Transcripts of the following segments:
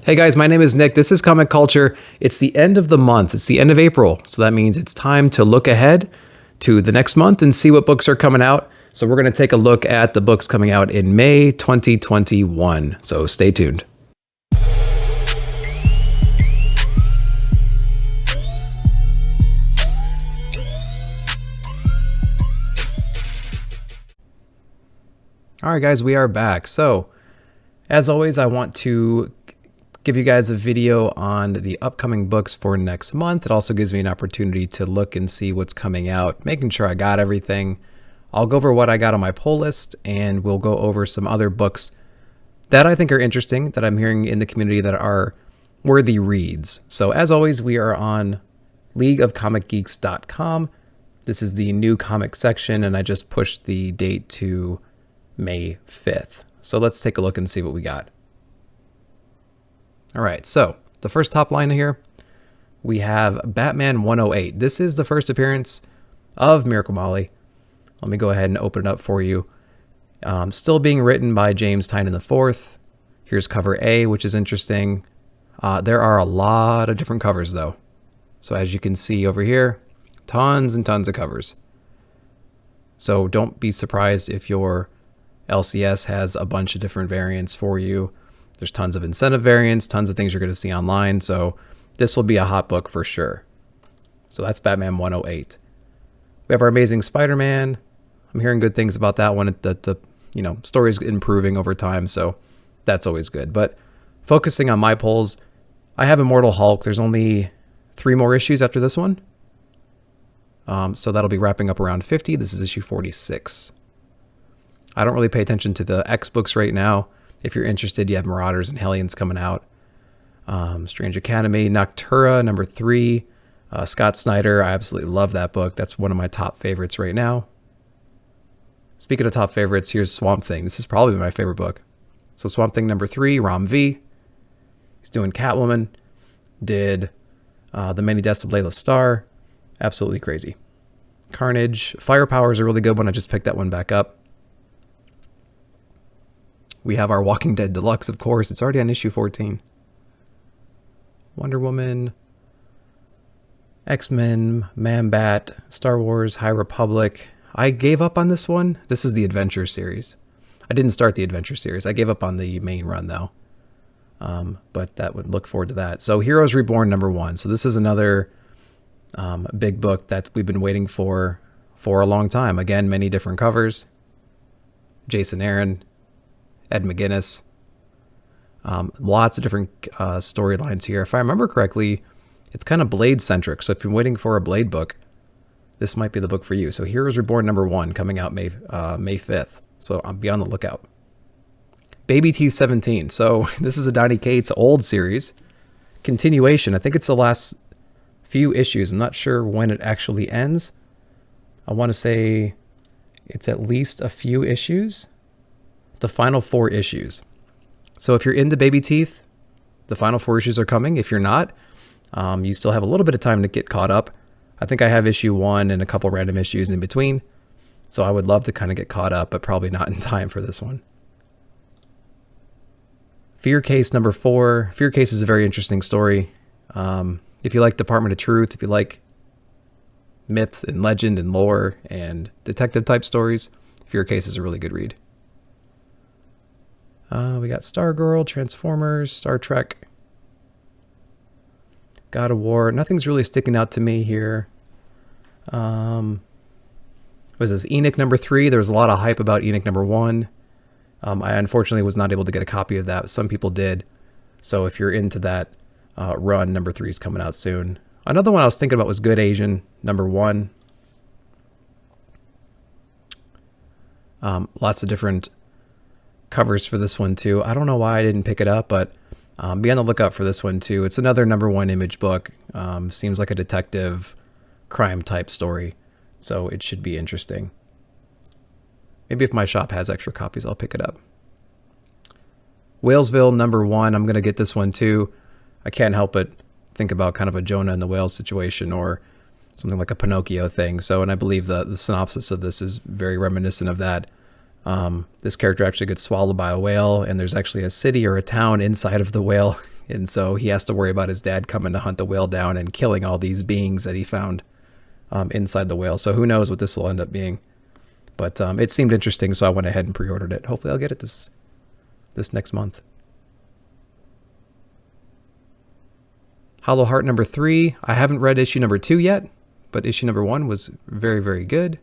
Hey guys, my name is Nick. This is Comic Culture. It's the end of the month. It's the end of April. So that means it's time to look ahead to the next month and see what books are coming out. So we're going to take a look at the books coming out in May 2021. So stay tuned. All right, guys, we are back. So as always, I want to give you guys a video on the upcoming books for next month. It also gives me an opportunity to look and see what's coming out, making sure I got everything. I'll go over what I got on my pull list, and we'll go over some other books that I think are interesting that I'm hearing in the community that are worthy reads. So as always, we are on leagueofcomicgeeks.com. This is the new comic section, and I just pushed the date to May 5th. So let's take a look and see what we got. All right, so the first top line here, we have Batman 108. This is the first appearance of Miracle Molly. Let me go ahead and open it up for you. Still being written by James Tynion IV. Here's cover A, which is interesting. There are a lot of different covers, though. So as you can see over here, tons and tons of covers. So don't be surprised if your LCS has a bunch of different variants for you. There's tons of incentive variants, tons of things you're going to see online. So this will be a hot book for sure. So that's Batman 108. We have our Amazing Spider-Man. I'm hearing good things about that one. The story's improving over time, so that's always good. But focusing on my polls, I have Immortal Hulk. There's only 3 more issues after this one. So that'll be wrapping up around 50. This is issue 46. I don't really pay attention to the X books right now. If you're interested, you have Marauders and Hellions coming out. Strange Academy, Noctura, number 3. Scott Snyder, I absolutely love that book. That's one of my top favorites right now. Speaking of top favorites, here's Swamp Thing. This is probably my favorite book. So Swamp Thing number 3, Ram V. He's doing Catwoman. Did The Many Deaths of Layla Starr. Absolutely crazy. Carnage. Firepower is a really good one. I just picked that one back up. We have our Walking Dead Deluxe, of course. It's already on issue 14. Wonder Woman, X-Men, Man-Bat, Star Wars, High Republic. I gave up on this one. This is the Adventure series. I didn't start the Adventure series. I gave up on the main run, though. But that would look forward to that. So Heroes Reborn number 1. So this is another big book that we've been waiting for a long time. Again, many different covers. Jason Aaron, Ed McGuinness. Lots of different storylines here. If I remember correctly, it's kind of Blade-centric. So if you're waiting for a Blade book, this might be the book for you. So Heroes Reborn number 1 coming out May 5th. So I'll be on the lookout. Baby Teeth 17. So this is a Donny Cates old series. Continuation. I think it's the last few issues. I'm not sure when it actually ends. I want to say it's at least a few issues. The final 4 issues. So if you're into Baby Teeth, the final 4 issues are coming. If you're not, you still have a little bit of time to get caught up. I think I have issue 1 and a couple random issues in between. So I would love to kind of get caught up, but probably not in time for this one. Fear Case number 4. Fear Case is a very interesting story. If you like Department of Truth, if you like myth and legend and lore and detective type stories, Fear Case is a really good read. We got Stargirl, Transformers, Star Trek, God of War. Nothing's really sticking out to me here. Was this Enoch number 3? There was a lot of hype about Enoch number 1. I unfortunately was not able to get a copy of that. Some people did. So if you're into that run, number 3 is coming out soon. Another one I was thinking about was Good Asian number 1. Lots of different covers for this one too. I don't know why I didn't pick it up, but be on the lookout for this one too. It's another number 1 Image book. Seems like a detective crime type story, so it should be interesting. Maybe if my shop has extra copies, I'll pick it up. Whalesville number 1. I'm gonna get this one too. I can't help but think about kind of a Jonah and the Whale situation or something like a Pinocchio thing. So, and I believe the synopsis of this is very reminiscent of that. This character actually gets swallowed by a whale, and there's actually a city or a town inside of the whale And so he has to worry about his dad coming to hunt the whale down and killing all these beings that he found inside the whale. So who knows what this will end up being. But it seemed interesting, so I went ahead and pre-ordered it. Hopefully I'll get it this next month. Hollow Heart number 3. I haven't read issue number 2 yet, but issue number 1 was very, very good.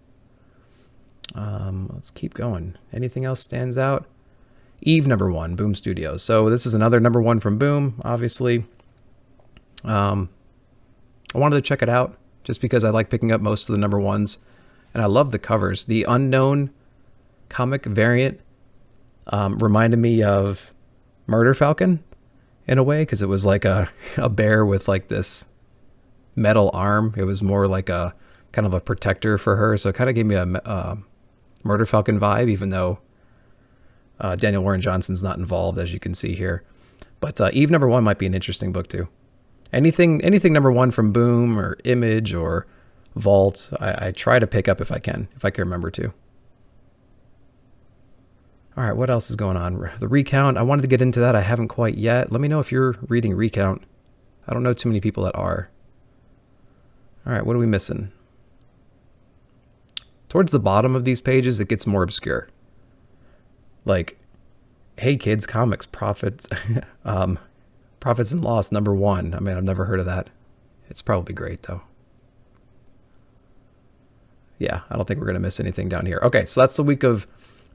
Let's keep going. Anything else stands out? Eve number 1, Boom Studios. So this is another number 1 from Boom, obviously. I wanted to check it out just because I like picking up most of the number 1s, and I love the covers. The Unknown comic variant reminded me of Murder Falcon in a way, because it was like a bear with like this metal arm. It was more like a kind of a protector for her, so it kind of gave me a Murder Falcon vibe, even though Daniel Warren Johnson's not involved, as you can see here. But Eve number 1 might be an interesting book too. Anything number 1 from Boom or Image or Vault, I try to pick up if I can remember to. All right, what else is going on? The Recount, I wanted to get into that. I haven't quite yet. Let me know if you're reading Recount. I don't know too many people that are. All right, what are we missing? Towards the bottom of these pages, it gets more obscure. Like, Hey Kids Comics, Profits and Loss, number 1. I mean, I've never heard of that. It's probably great, though. Yeah, I don't think we're going to miss anything down here. Okay, so that's the week of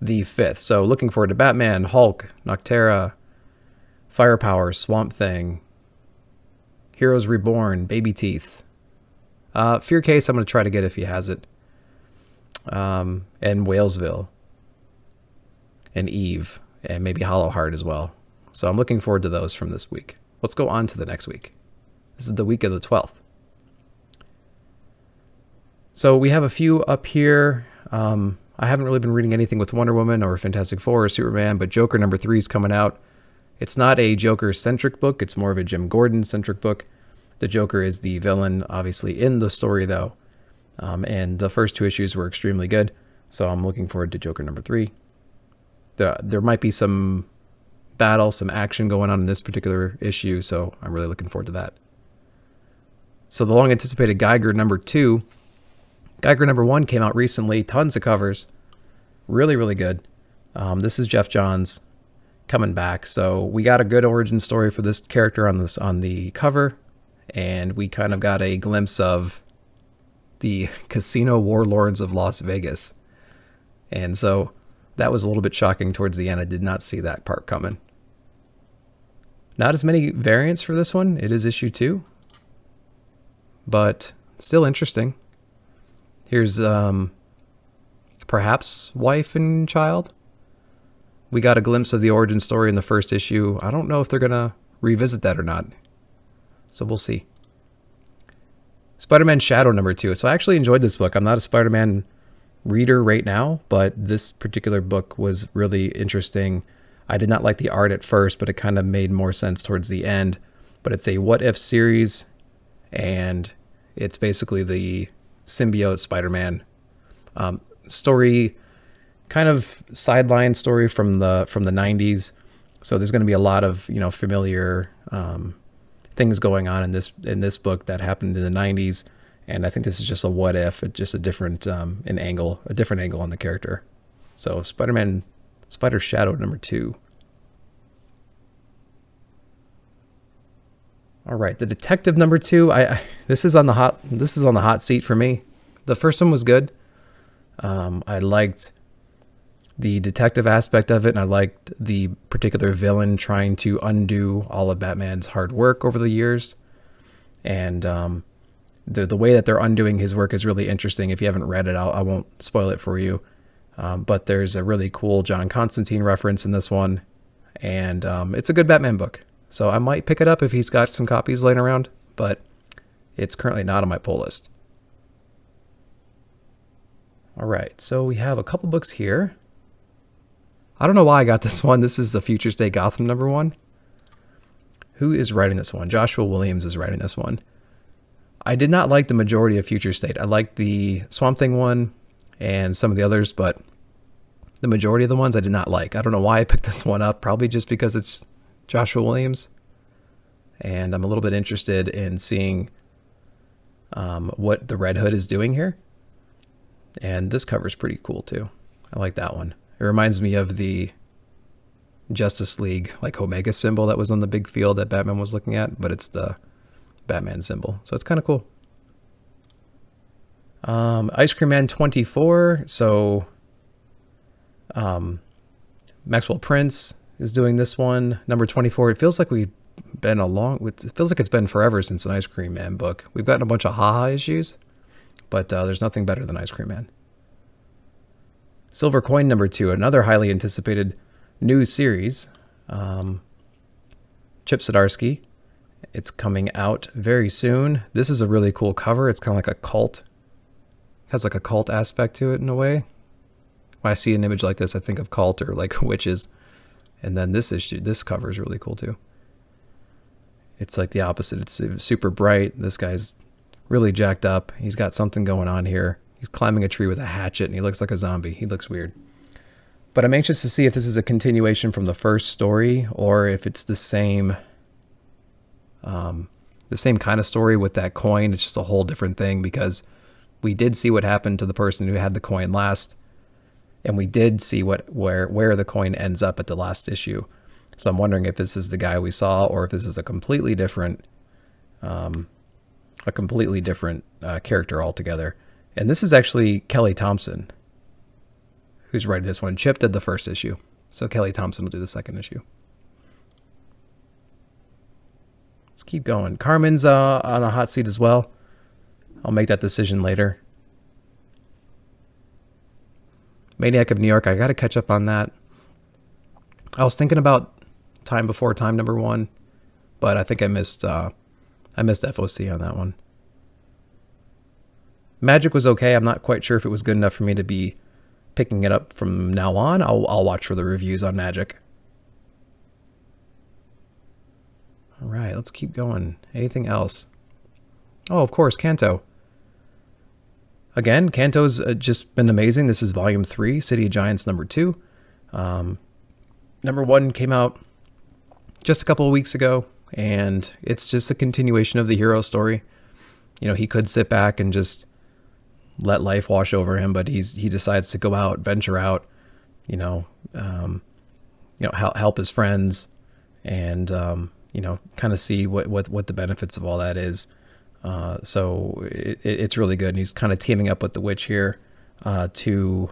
the 5th. So looking forward to Batman, Hulk, Noctera, Firepower, Swamp Thing, Heroes Reborn, Baby Teeth. Fear Case, I'm going to try to get if he has it. And Whalesville. And Eve. And maybe Hollow Heart as well. So I'm looking forward to those from this week. Let's go on to the next week. This is the week of the 12th. So we have a few up here. I haven't really been reading anything with Wonder Woman or Fantastic Four or Superman, but Joker number 3 is coming out. It's not a Joker-centric book. It's more of a Jim Gordon-centric book. The Joker is the villain, obviously, in the story, though. And the first 2 issues were extremely good. So I'm looking forward to Joker number 3. There might be some battle, some action going on in this particular issue, so I'm really looking forward to that. So the long-anticipated Geiger number 2. Geiger number 1 came out recently. Tons of covers. Really, really good. This is Jeff Johns coming back. So we got a good origin story for this character on the cover, and we kind of got a glimpse of the casino warlords of Las Vegas. And so that was a little bit shocking towards the end. I did not see that part coming. Not as many variants for this one. It is issue 2, but still interesting. Here's perhaps wife and child. We got a glimpse of the origin story in the first issue. I don't know if they're going to revisit that or not. So we'll see. Spider-Man Shadow number 2. So I actually enjoyed this book. I'm not a Spider-Man reader right now, but this particular book was really interesting. I did not like the art at first, but it kind of made more sense towards the end. But it's a what if series, and it's basically the symbiote Spider-Man story, kind of sideline story from the 90s. So there's going to be a lot of familiar things going on in this book that happened in the 90s, and I think this is just a what if, just a different angle on the character. So Spider Shadow number 2. All right, the Detective number 2. This is on the hot seat for me. The first one was good. I liked the detective aspect of it, and I liked the particular villain trying to undo all of Batman's hard work over the years. And the way that they're undoing his work is really interesting. If you haven't read it, I won't spoil it for you. But there's a really cool John Constantine reference in this one, and it's a good Batman book. So I might pick it up if he's got some copies laying around, but it's currently not on my pull list. All right, so we have a couple books here. I don't know why I got this one. This is the Future State Gotham number 1. Who is writing this one? Joshua Williams is writing this one. I did not like the majority of Future State. I liked the Swamp Thing one and some of the others, but the majority of the ones I did not like. I don't know why I picked this one up. Probably just because it's Joshua Williams. and I'm a little bit interested in seeing what the Red Hood is doing here. And this cover is pretty cool too. I like that one. It reminds me of the Justice League like Omega symbol that was on the big field that Batman was looking at, but it's the Batman symbol, so it's kind of cool. Ice Cream Man 24. So Maxwell Prince is doing this one, number 24. It feels like we've been it feels like it's been forever since an Ice Cream Man book. We've gotten a bunch of haha issues, but there's nothing better than Ice Cream Man. Silver Coin number 2, another highly anticipated new series. Chip Zdarsky. It's coming out very soon. This is a really cool cover. It's kind of like a cult. It has like a cult aspect to it in a way. When I see an image like this, I think of cult or like witches. And then this cover is really cool too. It's like the opposite. It's super bright. This guy's really jacked up. He's got something going on here. He's climbing a tree with a hatchet and he looks like a zombie. He looks weird. But I'm anxious to see if this is a continuation from the first story or if it's the same kind of story with that coin. It's just a whole different thing because we did see what happened to the person who had the coin last, and we did see where the coin ends up at the last issue. So I'm wondering if this is the guy we saw or if this is a completely different character altogether. And this is actually Kelly Thompson who's writing this one. Chip did the first issue, so Kelly Thompson will do the second issue. Let's keep going. Carmen's on a hot seat as well. I'll make that decision later. Maniac of New York, I got to catch up on that. I was thinking about Time Before Time number 1, but I think I missed FOC on that one. Magic was okay. I'm not quite sure if it was good enough for me to be picking it up from now on. I'll watch for the reviews on Magic. All right, let's keep going. Anything else? Oh, of course, Kanto. Again, Kanto's just been amazing. This is volume 3, City of Giants number 2. Number 1 came out just a couple of weeks ago, and it's just a continuation of the hero story. You know, he could sit back and just let life wash over him, but he decides to go out, venture out, help his friends, and kind of see what the benefits of all that is. So it's really good. And he's kind of teaming up with the witch here to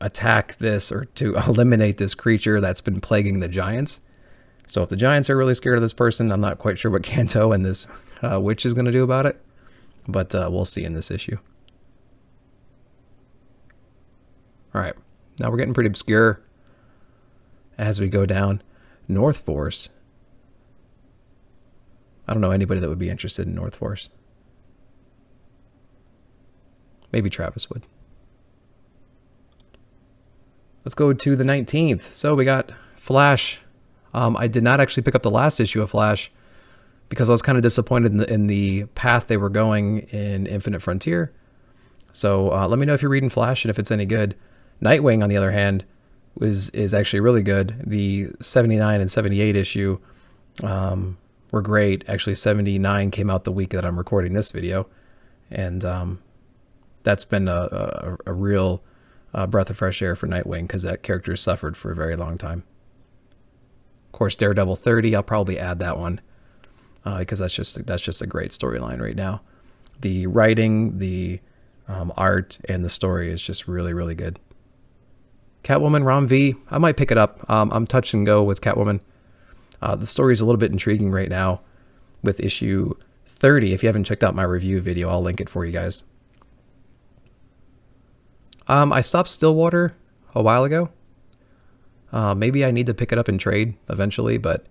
attack this or to eliminate this creature that's been plaguing the giants. So if the giants are really scared of this person, I'm not quite sure what Kanto and this witch is going to do about it, but we'll see in this issue. All right, now we're getting pretty obscure as we go down. North Force. I don't know anybody that would be interested in North Force. Maybe Travis would. Let's go to the 19th. So we got Flash. I did not actually pick up the last issue of Flash because I was kind of disappointed in the path they were going in Infinite Frontier. So let me know if you're reading Flash and if it's any good. Nightwing, on the other hand, is actually really good. The 79 and 78 issue were great. Actually, 79 came out the week that I'm recording this video, and that's been a real breath of fresh air for Nightwing because that character suffered for a very long time. Of course, Daredevil 30, I'll probably add that one because that's just a great storyline right now. The writing, the art, and the story is just really, really good. Catwoman Rom V, I might pick it up. I'm touch and go with Catwoman. The story is a little bit intriguing right now with issue 30. If you haven't checked out my review video, I'll link it for you guys. I stopped Stillwater a while ago. Maybe I need to pick it up in trade eventually, but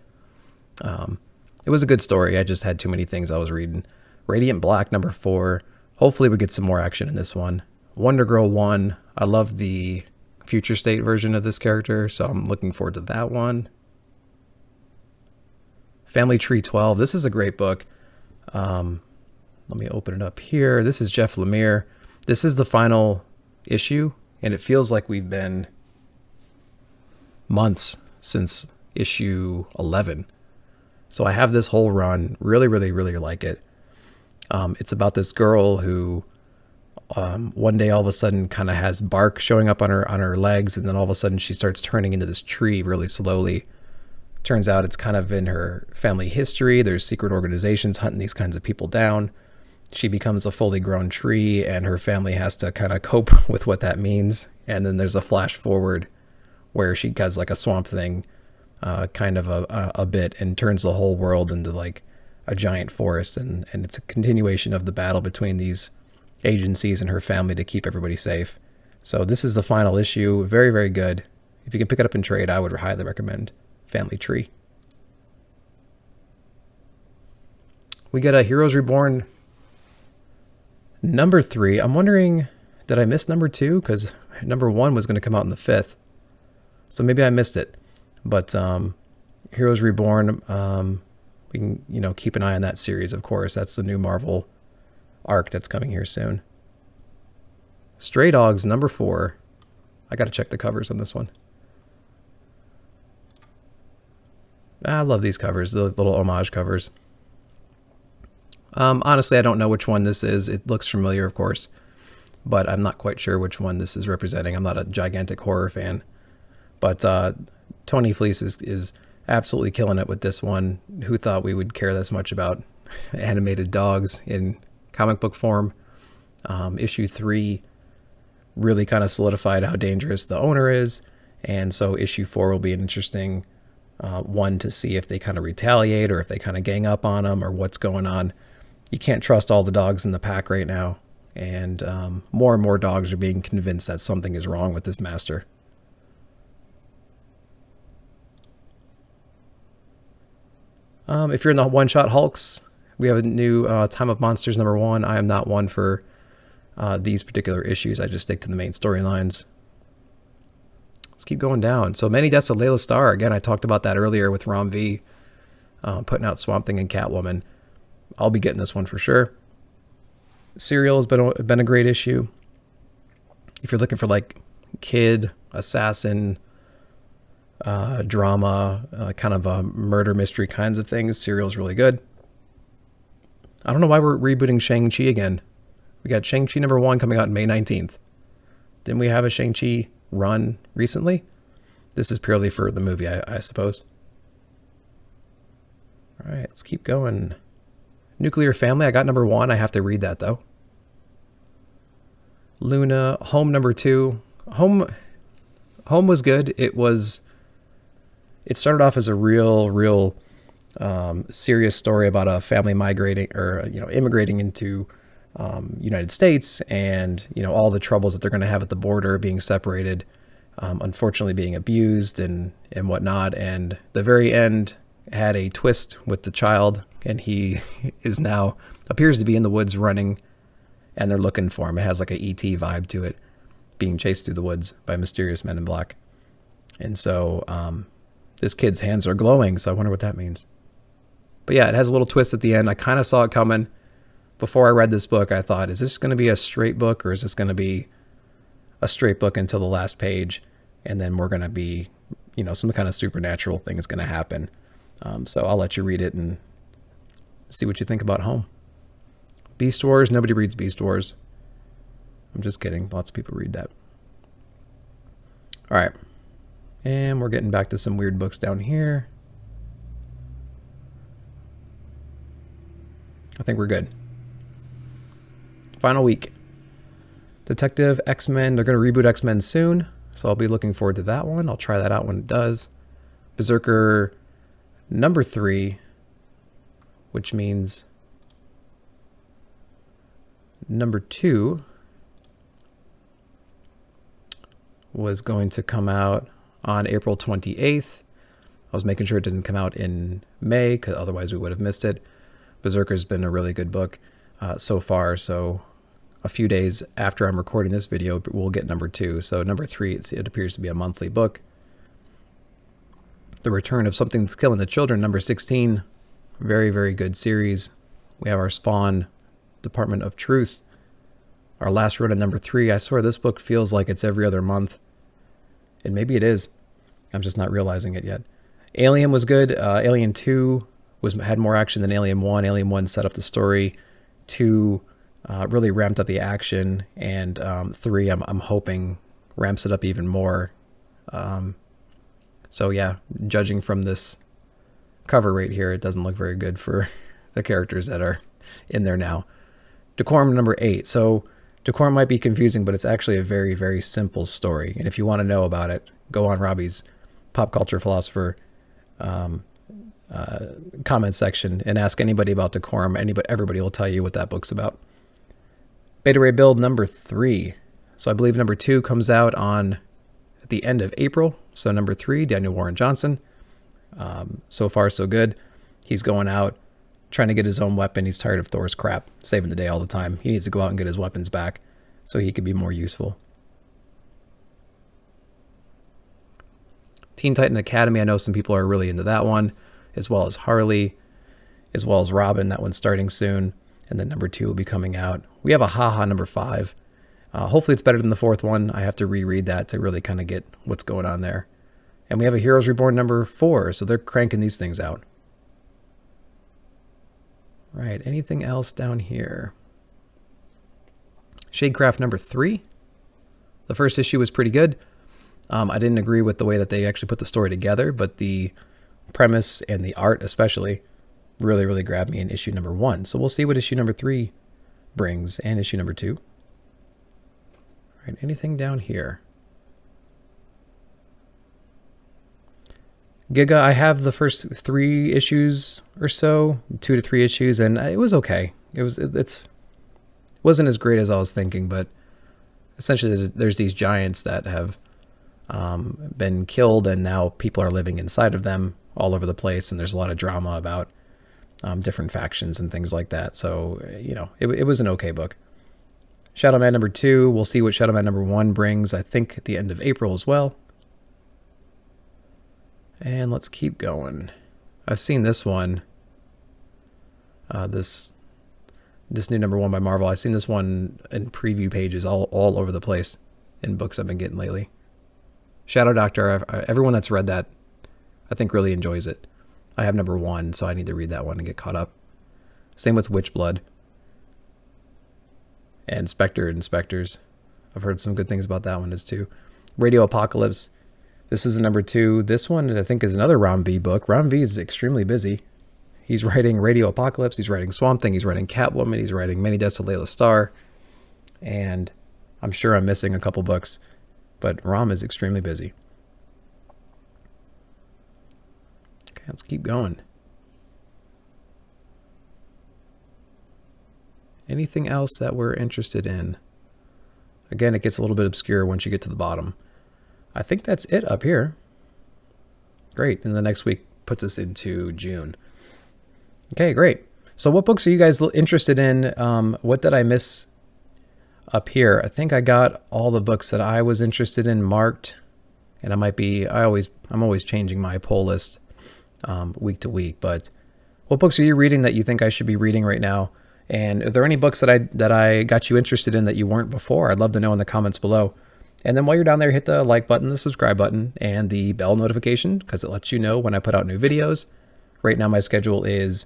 it was a good story. I just had too many things I was reading. Radiant Black number 4. Hopefully we get some more action in this one. Wonder Girl 1. I love the Future State version of this character, so I'm looking forward to that one. Family Tree 12. This is a great book. Let me open it up here. This is Jeff Lemire. This is the final issue, and it feels like we've been months since issue 11. So I have this whole run. Really, really, really like it. It's about this girl who one day all of a sudden kind of has bark showing up on her legs, and then all of a sudden she starts turning into this tree really slowly. Turns out it's kind of in her family history. There's secret organizations hunting these kinds of people down. She becomes a fully grown tree, and her family has to kind of cope with what that means. And then there's a flash forward where she does like a Swamp Thing kind of a bit and turns the whole world into like a giant forest. And it's a continuation of the battle between these agencies and her family to keep everybody safe. So this is the final issue. Very, very good. If you can pick it up in trade, I would highly recommend Family Tree. We get a Heroes Reborn number 3. I'm wondering, did I miss number 2? Because number 1 was going to come out in the 5th. So maybe I missed it. But Heroes Reborn, we can, keep an eye on that series, of course. That's the new Marvel arc that's coming here soon. Stray Dogs number 4. I got to check the covers on this one. I love these covers, the little homage covers. Honestly, I don't know which one this is. It looks familiar, of course, but I'm not quite sure which one this is representing. I'm not a gigantic horror fan, but Tony Fleece is absolutely killing it with this one. Who thought we would care this much about animated dogs in comic book form? Issue 3 really kind of solidified how dangerous the owner is, and so issue 4 will be an interesting one to see if they kind of retaliate or if they kind of gang up on them or what's going on. You can't trust all the dogs in the pack right now, and more dogs are being convinced that something is wrong with this master. If you're in the one-shot Hulks, we have a new Time of Monsters number 1. I am not one for these particular issues. I just stick to the main storylines. Let's keep going down. So Many Deaths of Layla Starr. Again, I talked about that earlier with Rom V putting out Swamp Thing and Catwoman. I'll be getting this one for sure. Serial has been a great issue. If you're looking for like kid, assassin, drama, kind of a murder mystery kinds of things, Serial's really good. I don't know why we're rebooting Shang-Chi again. We got Shang-Chi number 1 coming out May 19th. Didn't we have a Shang-Chi run recently? This is purely for the movie, I suppose. All right, let's keep going. Nuclear Family, I got number 1. I have to read that though. Luna, Home number 2. Home was good. It started off as a real serious story about a family migrating or immigrating into United States, and all the troubles that they're going to have at the border, being separated, unfortunately being abused and whatnot. And the very end had a twist with the child, and he is now appears to be in the woods running, and they're looking for him. It has like a ET vibe to it, being chased through the woods by mysterious men in black. And so this kid's hands are glowing, so I wonder what that means. But yeah, it has a little twist at the end. I kind of saw it coming. Before I read this book, I thought, is this going to be a straight book, or is this going to be a straight book until the last page, and then we're going to be, some kind of supernatural thing is going to happen. So I'll let you read it and see what you think about Home. Beast Wars, nobody reads Beast Wars. I'm just kidding. Lots of people read that. All right. And we're getting back to some weird books down here. I think we're good. Final week. Detective X-Men. They're going to reboot X-Men soon, so I'll be looking forward to that one. I'll try that out when it does. Berserker number 3, which means number 2 was going to come out on April 28th. I was making sure it didn't come out in May, because otherwise we would have missed it. Berserker's been a really good book so far, so a few days after I'm recording this video, we'll get number 2. So number 3, it appears to be a monthly book. The Return of Something That's Killing the Children, number 16. Very, very good series. We have our Spawn, Department of Truth. Our last run at number 3. I swear this book feels like it's every other month. And maybe it is. I'm just not realizing it yet. Alien was good. Alien 2 had more action than Alien 1. Alien 1 set up the story. 2 really ramped up the action, and 3 I'm hoping ramps it up even more. So yeah, judging from this cover right here, it doesn't look very good for the characters that are in there now. Decorum number 8. So Decorum might be confusing, but it's actually a very, very simple story. And if you want to know about it, go on Robbie's Pop Culture Philosopher comment section and ask anybody about Decorum. Everybody will tell you what that book's about. Beta Ray Build number 3. So I believe number 2 comes out at the end of April. So number 3, Daniel Warren Johnson. So far, so good. He's going out, trying to get his own weapon. He's tired of Thor's crap, saving the day all the time. He needs to go out and get his weapons back so he could be more useful. Teen Titan Academy, I know some people are really into that one, as well as Harley, as well as Robin. That one's starting soon. And then number 2 will be coming out. We have a Haha number 5. Hopefully it's better than the 4th one. I have to reread that to really kind of get what's going on there. And we have a Heroes Reborn number 4, so they're cranking these things out. Right, anything else down here? Shadecraft number 3. The first issue was pretty good. I didn't agree with the way that they actually put the story together, but the premise and the art especially really, really grabbed me in issue number 1. So we'll see what issue number 3 brings, and issue number 2. All right, anything down here? Giga, I have the first 3 issues or so, 2 to 3 issues, and it was okay. It wasn't as great as I was thinking, but essentially there's these giants that have been killed, and now people are living inside of them all over the place, and there's a lot of drama about different factions and things like that. So, you know, it was an okay book. Shadow Man number 2, we'll see what Shadow Man number 1 brings, I think at the end of April as well. And let's keep going. I've seen this one, this new number 1 by Marvel. I've seen this one in preview pages all over the place in books I've been getting lately. Shadow Doctor, everyone that's read that, I think really enjoys it. I have number 1, so I need to read that one and get caught up. Same with Witchblood. And Spectre and Spectres. I've heard some good things about that one as too. Radio Apocalypse. This is number 2. This one, I think, is another Ram V book. Ram V is extremely busy. He's writing Radio Apocalypse. He's writing Swamp Thing. He's writing Catwoman. He's writing Many Deaths of Layla Starr. And I'm sure I'm missing a couple books. But Ram is extremely busy. Okay, let's keep going. Anything else that we're interested in? Again, it gets a little bit obscure once you get to the bottom. I think that's it up here. Great. And the next week puts us into June. Okay, great. So what books are you guys interested in? What did I miss up here? I think I got all the books that I was interested in marked. And I'm always changing my poll list week to week. But what books are you reading that you think I should be reading right now? And are there any books that I got you interested in that you weren't before? I'd love to know in the comments below. And then while you're down there, hit the like button, the subscribe button, and the bell notification, because it lets you know when I put out new videos. Right now, my schedule is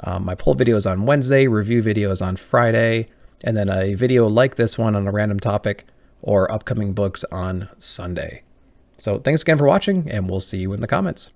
my poll videos on Wednesday, review videos on Friday, and then a video like this one on a random topic or upcoming books on Sunday. So thanks again for watching, and we'll see you in the comments.